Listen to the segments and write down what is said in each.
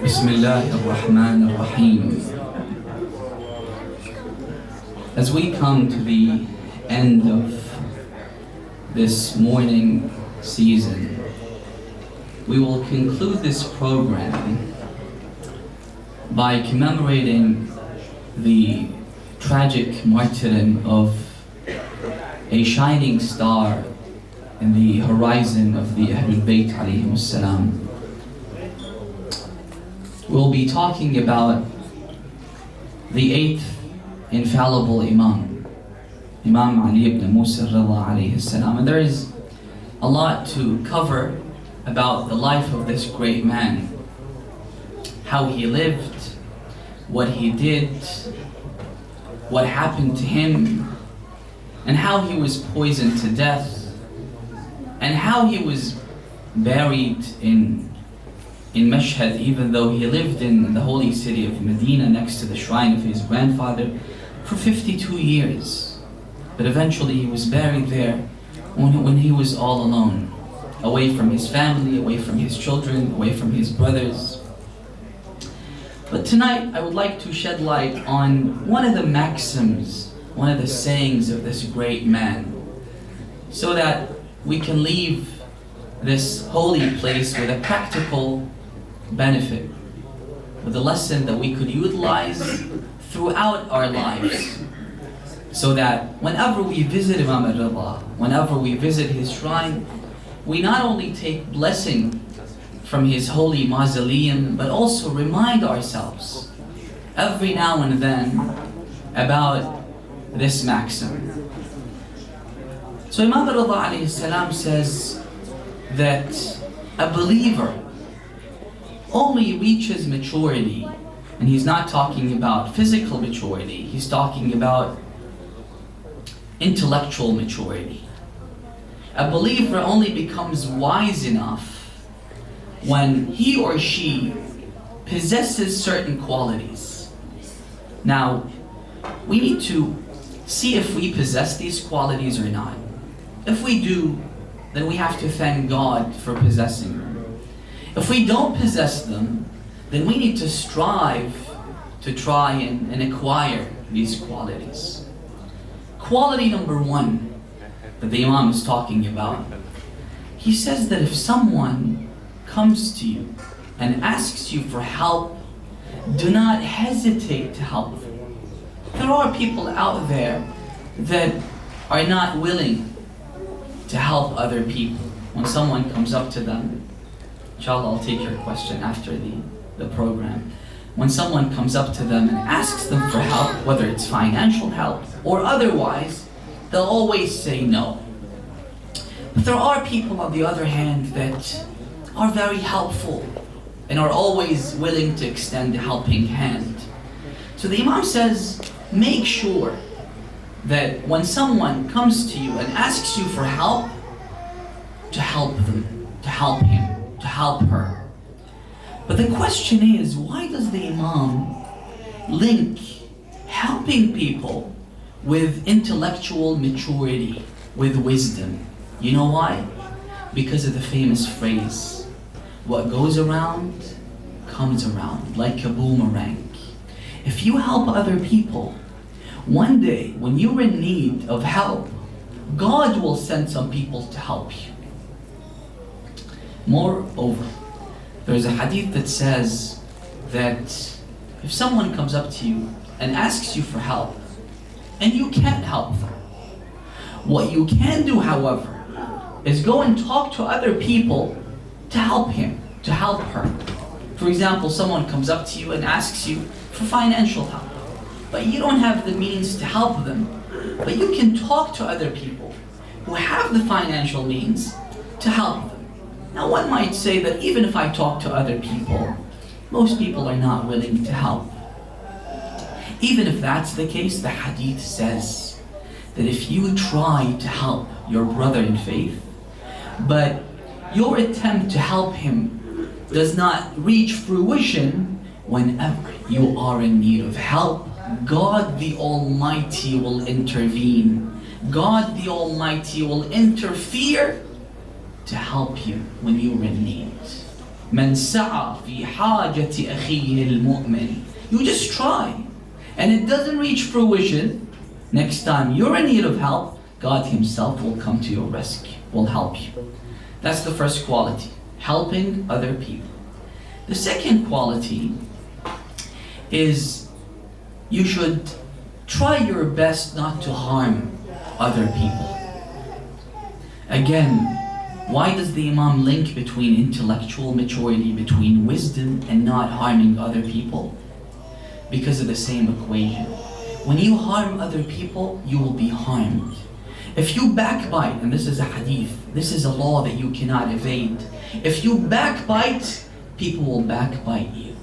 Bismillah ar-Rahman ar-Rahim. As we come to the end of this morning season, we will conclude this program by commemorating the tragic martyrdom of a shining star in the horizon of the Ahlul Bayt alayhimus salam. We'll be talking about the eighth infallible Imam, Imam Ali ibn Musa alayhi salam. And there is a lot to cover about the life of this great man, how he lived, what he did, what happened to him, and how he was poisoned to death, and how he was buried in Mashhad, even though he lived in the holy city of Medina next to the shrine of his grandfather for 52 years. But eventually he was buried there when he was all alone, away from his family, away from his children, away from his brothers. But tonight I would like to shed light on one of the maxims, one of the sayings of this great man, so that we can leave this holy place with a practical benefit, with a lesson that we could utilize throughout our lives, so that whenever we visit Imam al-Rida, whenever we visit his shrine, we not only take blessing from his holy mausoleum, but also remind ourselves every now and then about this maxim. So Imam al-Rida alayhi salam says that a believer only reaches maturity, and he's not talking about physical maturity, he's talking about intellectual maturity. A believer only becomes wise enough when he or she possesses certain qualities. Now, we need to see if we possess these qualities or not. If we do, then we have to thank God for possessing them. If we don't possess them, then we need to strive to try and acquire these qualities. Quality number one that the Imam is talking about, he says that if someone comes to you and asks you for help, do not hesitate to help them. There are people out there that are not willing to help other people. When someone comes up to them, inshallah I'll take your question after the program. When someone comes up to them and asks them for help, whether it's financial help or otherwise, they'll always say no. But there are people on the other hand that are very helpful and are always willing to extend a helping hand. So the Imam says, make sure that when someone comes to you and asks you for help, to help them, to help him, to help her. But the question is, why does the Imam link helping people with intellectual maturity, with wisdom? You know why? Because of the famous phrase, what goes around comes around, like a boomerang. If you help other people, one day when you're in need of help, God will send some people to help you. Moreover, there's a hadith that says that if someone comes up to you and asks you for help, and you can't help them, what you can do, however, is go and talk to other people to help him, to help her. For example, someone comes up to you and asks you for financial help, but you don't have the means to help them, but you can talk to other people who have the financial means to help them. Now one might say that even if I talk to other people, most people are not willing to help. Even if that's the case, the hadith says that if you try to help your brother in faith, but your attempt to help him does not reach fruition, whenever you are in need of help, God the Almighty will intervene. God the Almighty will interfere to help you when you're in need. من سعى في حاجة أخيه المؤمن. You just try. And it doesn't reach fruition. Next time you're in need of help, God Himself will come to your rescue, will help you. That's the first quality, helping other people. The second quality is you should try your best not to harm other people. Again, why does the Imam link between intellectual maturity, between wisdom and not harming other people? Because of the same equation. When you harm other people, you will be harmed. If you backbite, and this is a hadith, this is a law that you cannot evade. If you backbite, people will backbite you.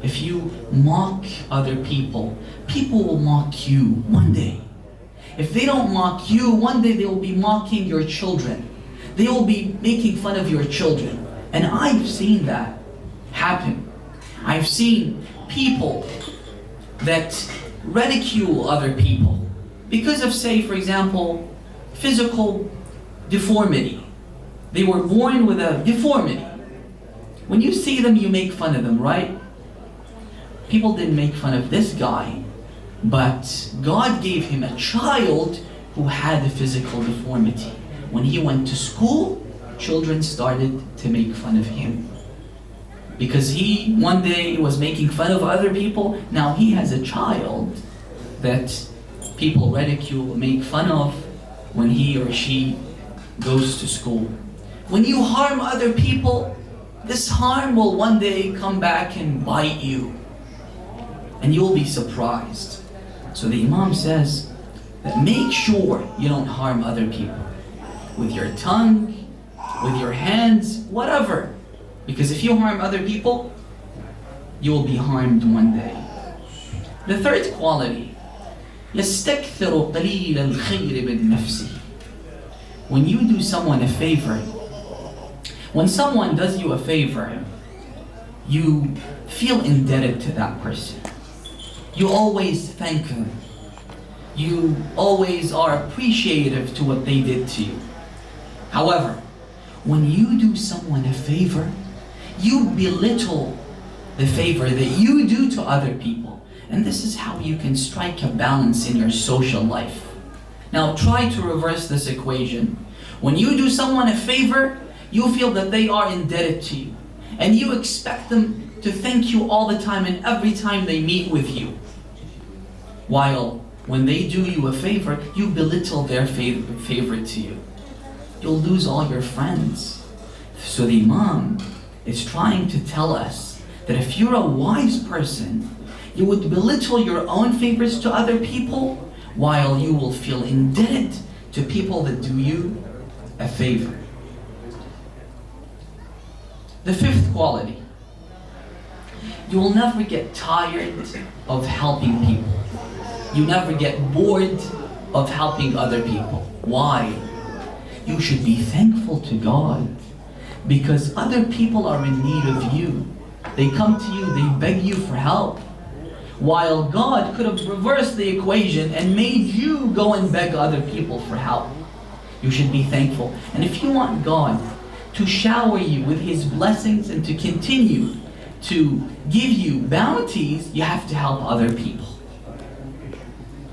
If you mock other people, people will mock you one day. If they don't mock you, one day they will be mocking your children. They will be making fun of your children. And I've seen that happen. I've seen people that ridicule other people because of, say, for example, physical deformity. They were born with a deformity. When you see them, you make fun of them, right? People didn't make fun of this guy, but God gave him a child who had a physical deformity. When he went to school, children started to make fun of him. Because he one day was making fun of other people, now he has a child that people ridicule, make fun of when he or she goes to school. When you harm other people, this harm will one day come back and bite you. And you'll be surprised. So the Imam says that make sure you don't harm other people. With your tongue, with your hands, whatever. Because if you harm other people, you will be harmed one day. The third quality, يستكثر قليل الخير بالنفس. When you do someone a favor, when someone does you a favor, you feel indebted to that person. You always thank them. You always are appreciative to what they did to you. However, when you do someone a favor, you belittle the favor that you do to other people. And this is how you can strike a balance in your social life. Now try to reverse this equation. When you do someone a favor, you feel that they are indebted to you. And you expect them to thank you all the time and every time they meet with you. While when they do you a favor, you belittle their favor to you. You'll lose all your friends. So the Imam is trying to tell us that if you're a wise person, you would belittle your own favors to other people, while you will feel indebted to people that do you a favor. The fifth quality, you will never get tired of helping people. You never get bored of helping other people. Why? You should be thankful to God, because other people are in need of you. They come to you, they beg you for help. While God could have reversed the equation and made you go and beg other people for help. You should be thankful. And if you want God to shower you with His blessings and to continue to give you bounties, you have to help other people.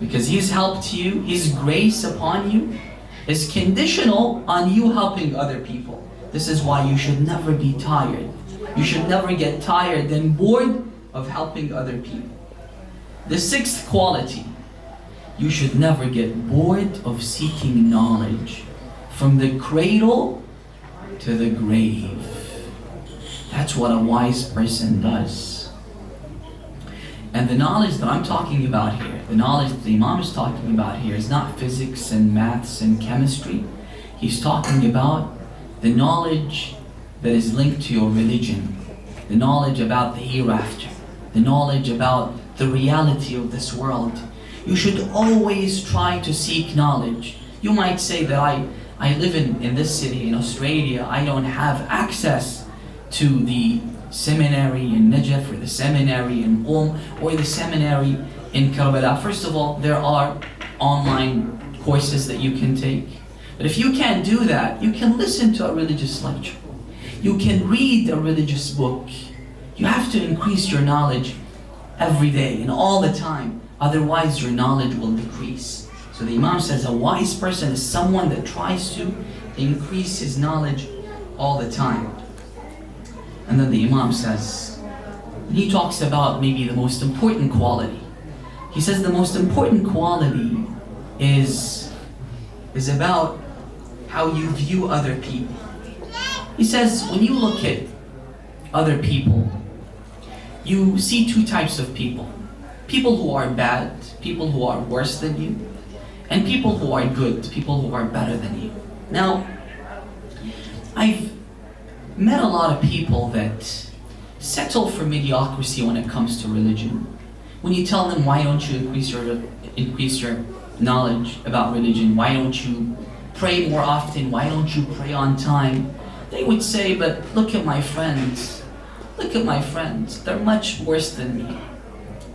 Because He's helped you, His grace upon you is conditional on you helping other people. This is why you should never be tired. You should never get tired and bored of helping other people. The sixth quality, you should never get bored of seeking knowledge from the cradle to the grave. That's what a wise person does. And the knowledge that I'm talking about here, the knowledge that the Imam is talking about here, is not physics and maths and chemistry. He's talking about the knowledge that is linked to your religion, the knowledge about the hereafter, the knowledge about the reality of this world. You should always try to seek knowledge. You might say that I live in this city, in Australia, I don't have access to the seminary in Najaf, or the seminary in Qom, or the seminary in Karbala. First of all, there are online courses that you can take. But if you can't do that, you can listen to a religious lecture. You can read a religious book. You have to increase your knowledge every day and all the time. Otherwise, your knowledge will decrease. So the Imam says a wise person is someone that tries to increase his knowledge all the time. And then the Imam says, he talks about maybe the most important quality. He says the most important quality is about how you view other people. He says when you look at other people, you see two types of people. People who are bad, people who are worse than you, and people who are good, people who are better than you. Now, I've met a lot of people that settle for mediocrity when it comes to religion. When you tell them, why don't you increase your knowledge about religion? Why don't you pray more often? Why don't you pray on time? They would say, but look at my friends. Look at my friends. They're much worse than me.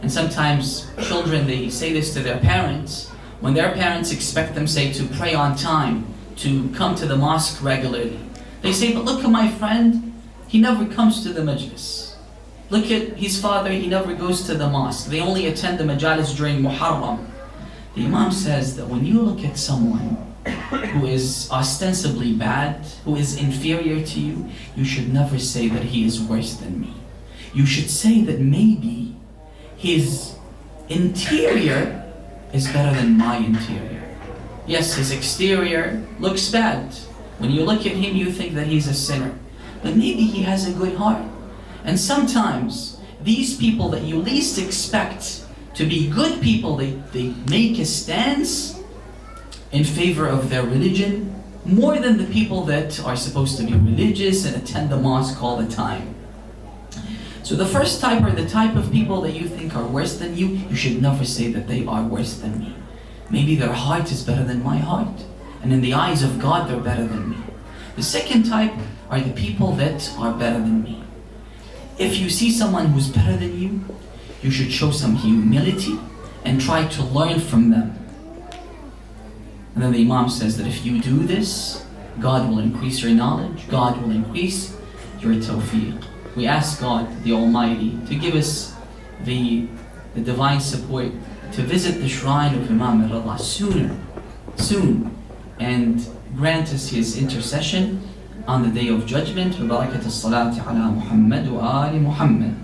And sometimes children, they say this to their parents when their parents expect them, say, to pray on time, to come to the mosque regularly. They say, but look at my friend. He never comes to the majlis. Look at his father, he never goes to the mosque. They only attend the majalis during Muharram. The Imam says that when you look at someone who is ostensibly bad, who is inferior to you, you should never say that he is worse than me. You should say that maybe his interior is better than my interior. Yes, his exterior looks bad. When you look at him, you think that he's a sinner. But maybe he has a good heart. And sometimes, these people that you least expect to be good people, they make a stance in favor of their religion more than the people that are supposed to be religious and attend the mosque all the time. So the first type, or the type of people that you think are worse than you, you should never say that they are worse than me. Maybe their heart is better than my heart. And in the eyes of God, they're better than me. The second type are the people that are better than me. If you see someone who's better than you, you should show some humility and try to learn from them. And then the Imam says that if you do this, God will increase your knowledge, God will increase your tawfiq. We ask God, the Almighty, to give us the divine support to visit the shrine of Imam al-Allah soon, and grant us his intercession on the Day of Judgment. ببركة الصلاة على محمد وآل محمد.